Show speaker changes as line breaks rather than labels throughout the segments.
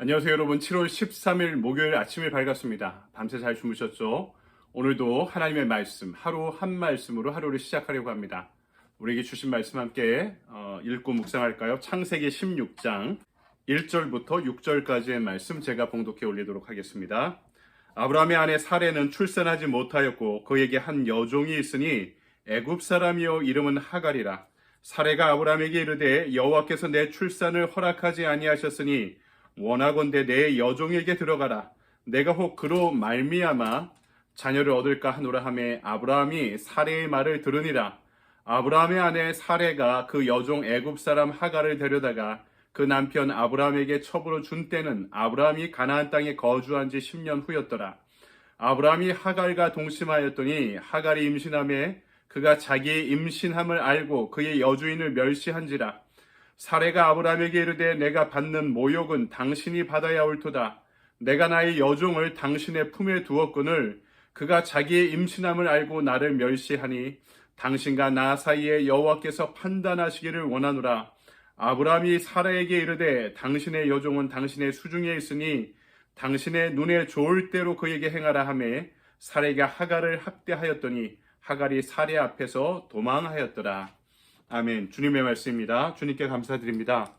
안녕하세요 여러분. 7월 13일 목요일 아침이 밝았습니다. 밤새 잘 주무셨죠? 오늘도 하나님의 말씀, 하루 한 말씀으로 하루를 시작하려고 합니다. 우리에게 주신 말씀 함께 읽고 묵상할까요? 창세기 16장 1절부터 6절까지의 말씀 제가 봉독해 올리도록 하겠습니다. 아브라함의 아내 사레는 출산하지 못하였고 그에게 한 여종이 있으니 애굽 사람이요 이름은 하갈이라. 사레가 아브라함에게 이르되 여호와께서 내 출산을 허락하지 아니하셨으니 원하건대 내 여종에게 들어가라. 내가 혹 그로 말미암아 자녀를 얻을까 하노라 하매 아브라함이 사레의 말을 들으니라. 아브라함의 아내 사레가 그 여종 애굽 사람 하갈을 데려다가 그 남편 아브라함에게 첩으로 준 때는 아브라함이 가나안 땅에 거주한 지 10년 후였더라. 아브라함이 하갈과 동침하였더니 하갈이 임신하매 그가 자기의 임신함을 알고 그의 여주인을 멸시한지라. 사레가 아브라함에게 이르되 내가 받는 모욕은 당신이 받아야 옳도다. 내가 나의 여종을 당신의 품에 두었거늘 그가 자기의 임신함을 알고 나를 멸시하니 당신과 나 사이에 여호와께서 판단하시기를 원하노라. 아브라함이 사라에게 이르되 당신의 여종은 당신의 수중에 있으니 당신의 눈에 좋을 대로 그에게 행하라 하매 사레가 하갈을 학대하였더니 하갈이 사레 앞에서 도망하였더라. 아멘. 주님의 말씀입니다. 주님께 감사드립니다.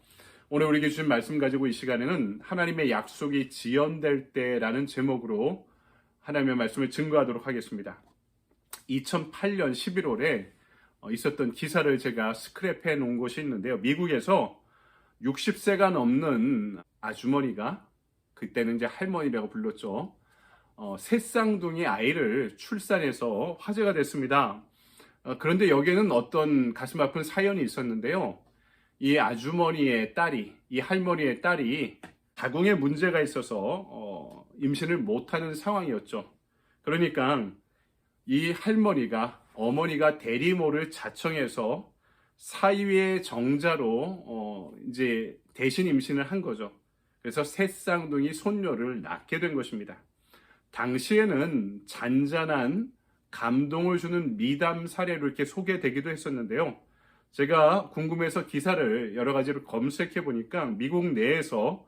오늘 우리에게 주신 말씀 가지고 이 시간에는 하나님의 약속이 지연될 때라는 제목으로 하나님의 말씀을 증거하도록 하겠습니다. 2008년 11월에 있었던 기사를 제가 스크랩해 놓은 곳이 있는데요. 미국에서 60세가 넘는 아주머니가, 그때는 이제 할머니라고 불렀죠. 새 쌍둥이 아이를 출산해서 화제가 됐습니다. 그런데 여기에는 어떤 가슴 아픈 사연이 있었는데요. 이 아주머니의 딸이, 이 할머니의 딸이 자궁에 문제가 있어서 임신을 못하는 상황이었죠. 그러니까 이 할머니가, 어머니가 대리모를 자청해서 사위의 정자로 이제 대신 임신을 한 거죠. 그래서 새 쌍둥이 손녀를 낳게 된 것입니다. 당시에는 잔잔한 감동을 주는 미담 사례로 이렇게 소개되기도 했었는데요. 제가 궁금해서 기사를 여러 가지로 검색해 보니까 미국 내에서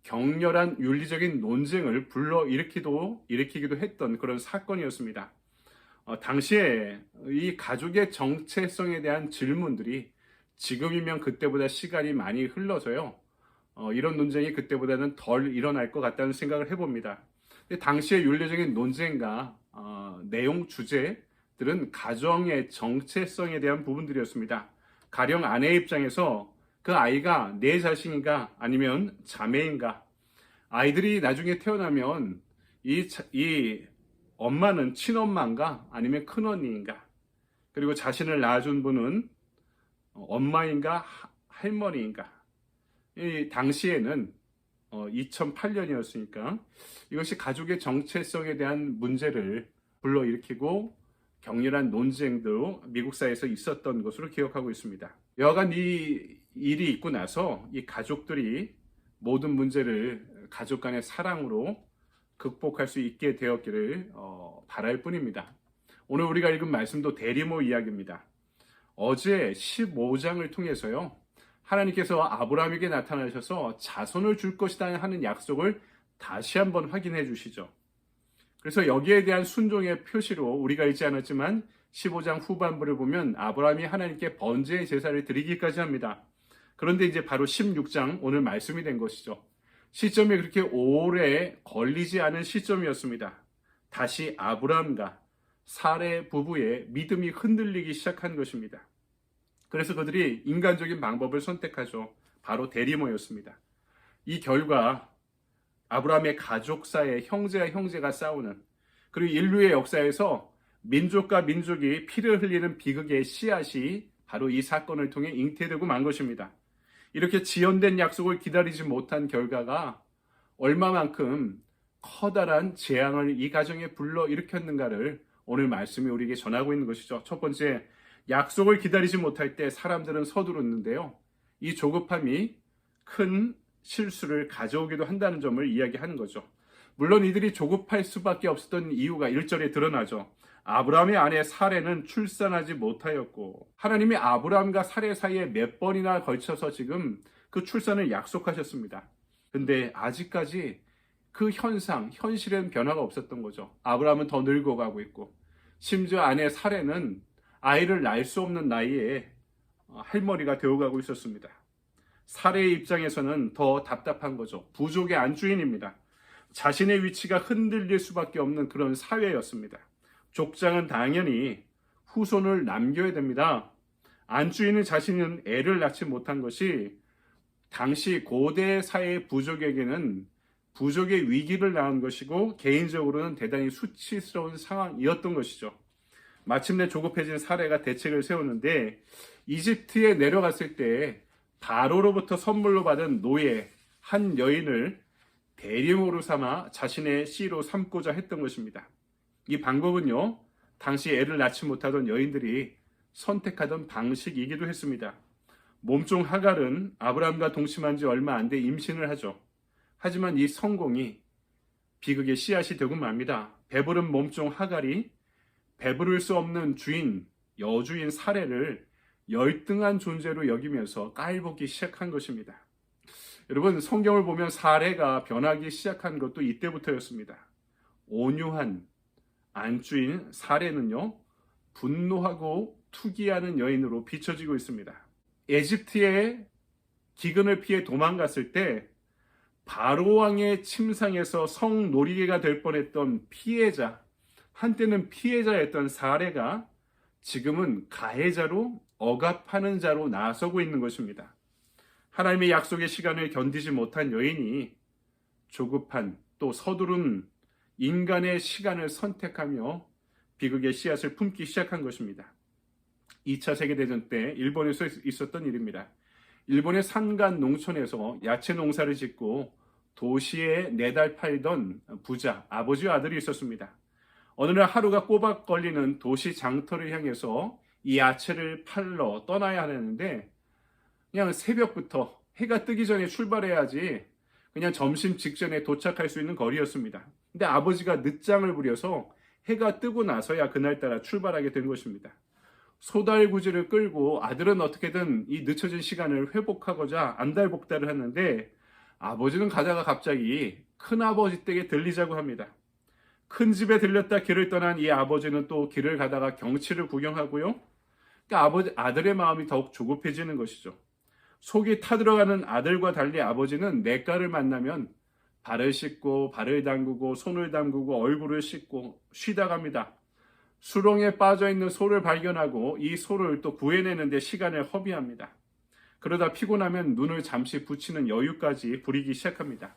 격렬한 윤리적인 논쟁을 불러일으키기도 했던 그런 사건이었습니다. 당시에 이 가족의 정체성에 대한 질문들이 지금이면 그때보다 시간이 많이 흘러서요. 이런 논쟁이 그때보다는 덜 일어날 것 같다는 생각을 해봅니다. 근데 당시의 윤리적인 논쟁과 내용 주제들은 가정의 정체성에 대한 부분들이었습니다. 가령 아내 입장에서 그 아이가 내 자신인가 아니면 자매인가, 아이들이 나중에 태어나면 이 엄마는 친엄마인가 아니면 큰언니인가, 그리고 자신을 낳아준 분은 엄마인가 할머니인가. 이 당시에는 2008년이었으니까 이것이 가족의 정체성에 대한 문제를 불러일으키고 격렬한 논쟁도 미국 사회에서 있었던 것으로 기억하고 있습니다. 여하간 이 일이 있고 나서 이 가족들이 모든 문제를 가족 간의 사랑으로 극복할 수 있게 되었기를 바랄 뿐입니다. 오늘 우리가 읽은 말씀도 대리모 이야기입니다. 어제 15장을 통해서요, 하나님께서 아브라함에게 나타나셔서 자손을 줄 것이다 하는 약속을 다시 한번 확인해 주시죠. 그래서 여기에 대한 순종의 표시로 우리가 읽지 않았지만 15장 후반부를 보면 아브라함이 하나님께 번제의 제사를 드리기까지 합니다. 그런데 이제 바로 16장 오늘 말씀이 된 것이죠. 시점이 그렇게 오래 걸리지 않은 시점이었습니다. 다시 아브라함과 사레 부부의 믿음이 흔들리기 시작한 것입니다. 그래서 그들이 인간적인 방법을 선택하죠. 바로 대리모였습니다. 이 결과 아브라함의 가족사의 형제와 형제가 싸우는, 그리고 인류의 역사에서 민족과 민족이 피를 흘리는 비극의 씨앗이 바로 이 사건을 통해 잉태되고 만 것입니다. 이렇게 지연된 약속을 기다리지 못한 결과가 얼마만큼 커다란 재앙을 이 가정에 불러일으켰는가를 오늘 말씀이 우리에게 전하고 있는 것이죠. 첫 번째, 약속을 기다리지 못할 때 사람들은 서두르는데요. 이 조급함이 큰 실수를 가져오기도 한다는 점을 이야기하는 거죠. 물론 이들이 조급할 수밖에 없었던 이유가 1절에 드러나죠. 아브라함의 아내 사레는 출산하지 못하였고, 하나님이 아브라함과 사레 사이에 몇 번이나 걸쳐서 지금 그 출산을 약속하셨습니다. 근데 아직까지 그 현실엔 변화가 없었던 거죠. 아브라함은 더 늙어가고 있고, 심지어 아내 사레는 아이를 낳을 수 없는 나이에 할머니가 되어가고 있었습니다. 사레의 입장에서는 더 답답한 거죠. 부족의 안주인입니다. 자신의 위치가 흔들릴 수밖에 없는 그런 사회였습니다. 족장은 당연히 후손을 남겨야 됩니다. 안주인은 자신은 애를 낳지 못한 것이 당시 고대 사회 부족에게는 부족의 위기를 낳은 것이고 개인적으로는 대단히 수치스러운 상황이었던 것이죠. 마침내 조급해진 사례가 대책을 세우는데 이집트에 내려갔을 때 바로로부터 선물로 받은 노예 한 여인을 대령으로 삼아 자신의 씨로 삼고자 했던 것입니다. 이 방법은요, 당시 애를 낳지 못하던 여인들이 선택하던 방식이기도 했습니다. 몸종 하갈은 아브라함과 동침한 지 얼마 안 돼 임신을 하죠. 하지만 이 성공이 비극의 씨앗이 되고 맙니다. 배부른 몸종 하갈이 배부를 수 없는 여주인 사례를 열등한 존재로 여기면서 깔보기 시작한 것입니다. 여러분, 성경을 보면 사례가 변하기 시작한 것도 이때부터였습니다. 온유한 안주인 사례는요, 분노하고 투기하는 여인으로 비춰지고 있습니다. 에집트의 기근을 피해 도망갔을 때 바로왕의 침상에서 성놀이개가 될 뻔했던 한때는 피해자였던 사례가 지금은 가해자로 억압하는 자로 나서고 있는 것입니다. 하나님의 약속의 시간을 견디지 못한 여인이 조급한 또 서두른 인간의 시간을 선택하며 비극의 씨앗을 품기 시작한 것입니다. 2차 세계대전 때 일본에서 있었던 일입니다. 일본의 산간 농촌에서 야채 농사를 짓고 도시에 내달 팔던 부자, 아버지와 아들이 있었습니다. 어느 날 하루가 꼬박 걸리는 도시 장터를 향해서 이 야채를 팔러 떠나야 하는데 그냥 새벽부터 해가 뜨기 전에 출발해야지 그냥 점심 직전에 도착할 수 있는 거리였습니다. 근데 아버지가 늦장을 부려서 해가 뜨고 나서야 그날따라 출발하게 된 것입니다. 소달구지를 끌고 아들은 어떻게든 이 늦춰진 시간을 회복하고자 안달복달을 했는데 아버지는 가다가 갑자기 큰아버지 댁에 들리자고 합니다. 큰 집에 들렸다 길을 떠난 이 아버지는 또 길을 가다가 경치를 구경하고요. 그러니까 아들의 마음이 더욱 조급해지는 것이죠. 속이 타들어가는 아들과 달리 아버지는 냇가를 만나면 발을 씻고 발을 담그고 손을 담그고 얼굴을 씻고 쉬다 갑니다. 수렁에 빠져있는 소를 발견하고 이 소를 또 구해내는데 시간을 허비합니다. 그러다 피곤하면 눈을 잠시 붙이는 여유까지 부리기 시작합니다.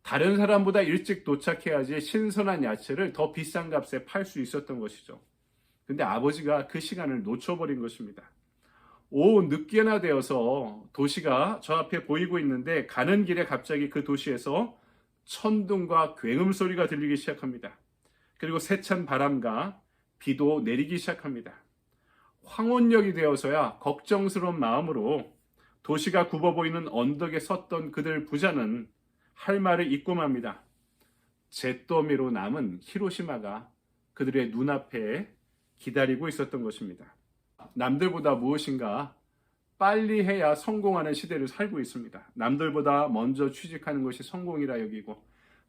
다른 사람보다 일찍 도착해야지 신선한 야채를 더 비싼 값에 팔 수 있었던 것이죠. 근데 아버지가 그 시간을 놓쳐버린 것입니다. 오후 늦게나 되어서 도시가 저 앞에 보이고 있는데 가는 길에 갑자기 그 도시에서 천둥과 굉음 소리가 들리기 시작합니다. 그리고 세찬 바람과 비도 내리기 시작합니다. 황혼역이 되어서야 걱정스러운 마음으로 도시가 굽어 보이는 언덕에 섰던 그들 부자는 할 말을 잊고 맙니다. 잿더미로 남은 히로시마가 그들의 눈앞에 기다리고 있었던 것입니다. 남들보다 무엇인가 빨리 해야 성공하는 시대를 살고 있습니다. 남들보다 먼저 취직하는 것이 성공이라 여기고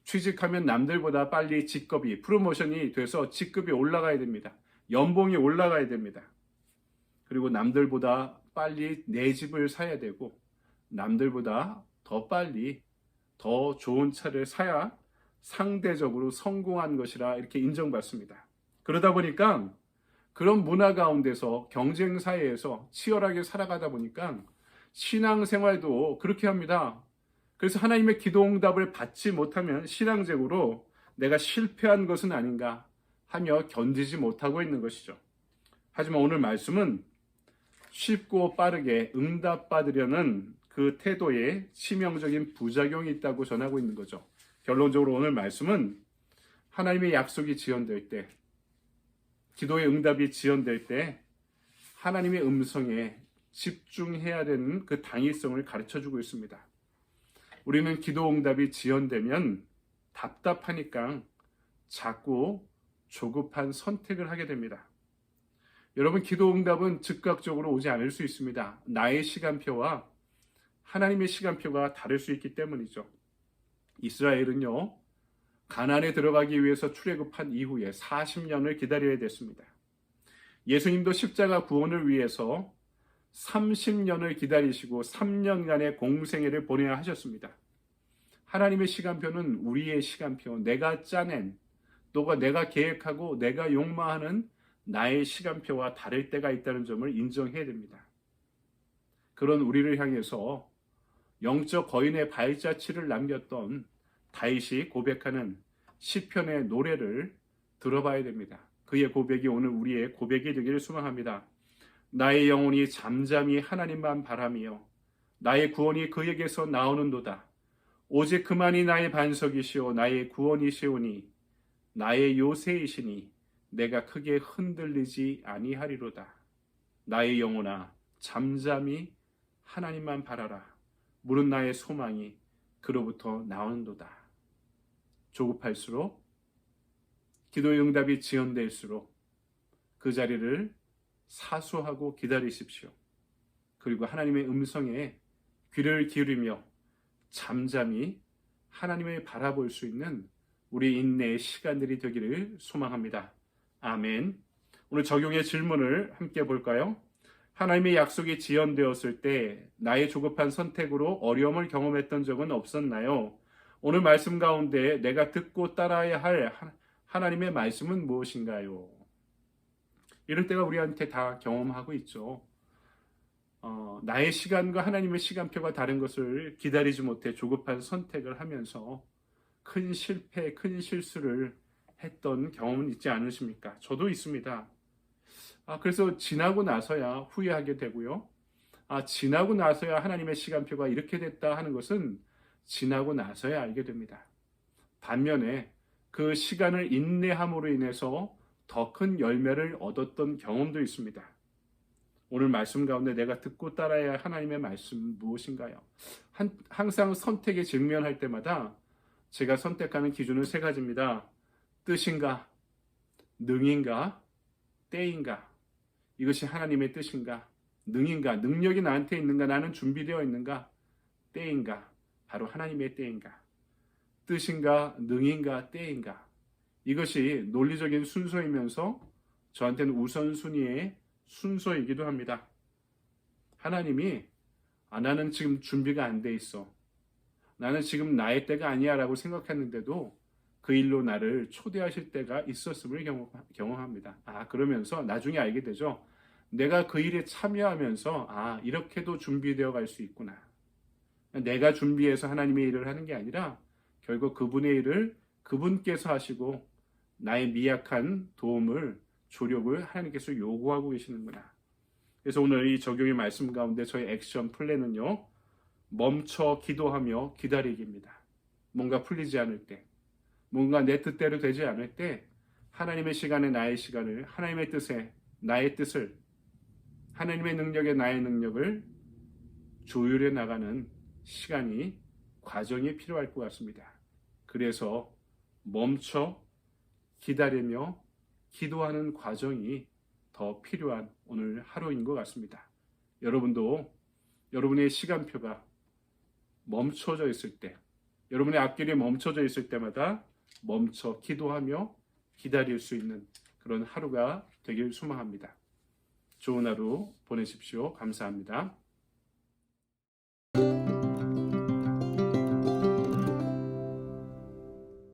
취직하면 남들보다 빨리 직급이 프로모션이 돼서 직급이 올라가야 됩니다. 연봉이 올라가야 됩니다. 그리고 남들보다 빨리 내 집을 사야 되고 남들보다 더 빨리 더 좋은 차를 사야 상대적으로 성공한 것이라 이렇게 인정받습니다. 그러다 보니까 그런 문화 가운데서 경쟁 사회에서 치열하게 살아가다 보니까 신앙생활도 그렇게 합니다. 그래서 하나님의 기도응답을 받지 못하면 신앙적으로 내가 실패한 것은 아닌가 하며 견디지 못하고 있는 것이죠. 하지만 오늘 말씀은 쉽고 빠르게 응답받으려는 그 태도에 치명적인 부작용이 있다고 전하고 있는 거죠. 결론적으로 오늘 말씀은 하나님의 약속이 지연될 때, 기도의 응답이 지연될 때 하나님의 음성에 집중해야 되는 그 당위성을 가르쳐주고 있습니다. 우리는 기도 응답이 지연되면 답답하니까 자꾸 조급한 선택을 하게 됩니다. 여러분, 기도 응답은 즉각적으로 오지 않을 수 있습니다. 나의 시간표와 하나님의 시간표가 다를 수 있기 때문이죠. 이스라엘은요, 가나안에 들어가기 위해서 출애굽한 이후에 40년을 기다려야 됐습니다. 예수님도 십자가 구원을 위해서 30년을 기다리시고 3년간의 공생애를 보내야 하셨습니다. 하나님의 시간표는 우리의 시간표, 내가 짜낸, 또가 내가 계획하고 내가 욕망하는 나의 시간표와 다를 때가 있다는 점을 인정해야 됩니다. 그런 우리를 향해서 영적 거인의 발자취를 남겼던 다윗이 고백하는 시편의 노래를 들어봐야 됩니다. 그의 고백이 오늘 우리의 고백이 되기를 소망합니다. 나의 영혼이 잠잠히 하나님만 바라며 나의 구원이 그에게서 나오는도다. 오직 그만이 나의 반석이시오 나의 구원이시오니 나의 요새이시니 내가 크게 흔들리지 아니하리로다. 나의 영혼아 잠잠히 하나님만 바라라. 물은 나의 소망이 그로부터 나오는도다. 조급할수록 기도의 응답이 지연될수록 그 자리를 사수하고 기다리십시오. 그리고 하나님의 음성에 귀를 기울이며 잠잠히 하나님을 바라볼 수 있는 우리 인내의 시간들이 되기를 소망합니다. 아멘. 오늘 적용의 질문을 함께 볼까요? 하나님의 약속이 지연되었을 때 나의 조급한 선택으로 어려움을 경험했던 적은 없었나요? 오늘 말씀 가운데 내가 듣고 따라야 할 하나님의 말씀은 무엇인가요? 이럴 때가 우리한테 다 경험하고 있죠. 나의 시간과 하나님의 시간표가 다른 것을 기다리지 못해 조급한 선택을 하면서 큰 실패, 큰 실수를 했던 경험은 있지 않으십니까? 저도 있습니다. 그래서 지나고 나서야 후회하게 되고요. 지나고 나서야 하나님의 시간표가 이렇게 됐다 하는 것은 지나고 나서야 알게 됩니다. 반면에 그 시간을 인내함으로 인해서 더 큰 열매를 얻었던 경험도 있습니다. 오늘 말씀 가운데 내가 듣고 따라야 할 하나님의 말씀은 무엇인가요? 항상 선택에 직면할 때마다 제가 선택하는 기준은 세 가지입니다. 뜻인가, 능인가, 때인가. 이것이 하나님의 뜻인가, 능인가, 능력이 나한테 있는가, 나는 준비되어 있는가, 때인가, 바로 하나님의 때인가. 뜻인가, 능인가, 때인가. 이것이 논리적인 순서이면서 저한테는 우선순위의 순서이기도 합니다. 하나님이 나는 지금 준비가 안 돼 있어. 나는 지금 나의 때가 아니야 라고 생각했는데도 그 일로 나를 초대하실 때가 있었음을 경험합니다. 그러면서 나중에 알게 되죠. 내가 그 일에 참여하면서 이렇게도 준비되어 갈 수 있구나. 내가 준비해서 하나님의 일을 하는 게 아니라 결국 그분의 일을 그분께서 하시고 나의 미약한 도움을, 조력을 하나님께서 요구하고 계시는구나. 그래서 오늘 이 적용의 말씀 가운데 저희 액션 플랜은요, 멈춰 기도하며 기다리기입니다. 뭔가 풀리지 않을 때, 뭔가 내 뜻대로 되지 않을 때 하나님의 시간에 나의 시간을, 하나님의 뜻에 나의 뜻을, 하나님의 능력에 나의 능력을 조율해 나가는 시간이, 과정이 필요할 것 같습니다. 그래서 멈춰 기다리며 기도하는 과정이 더 필요한 오늘 하루인 것 같습니다. 여러분도 여러분의 시간표가 멈춰져 있을 때, 여러분의 앞길이 멈춰져 있을 때마다 멈춰 기도하며 기다릴 수 있는 그런 하루가 되길 소망합니다. 좋은 하루 보내십시오. 감사합니다.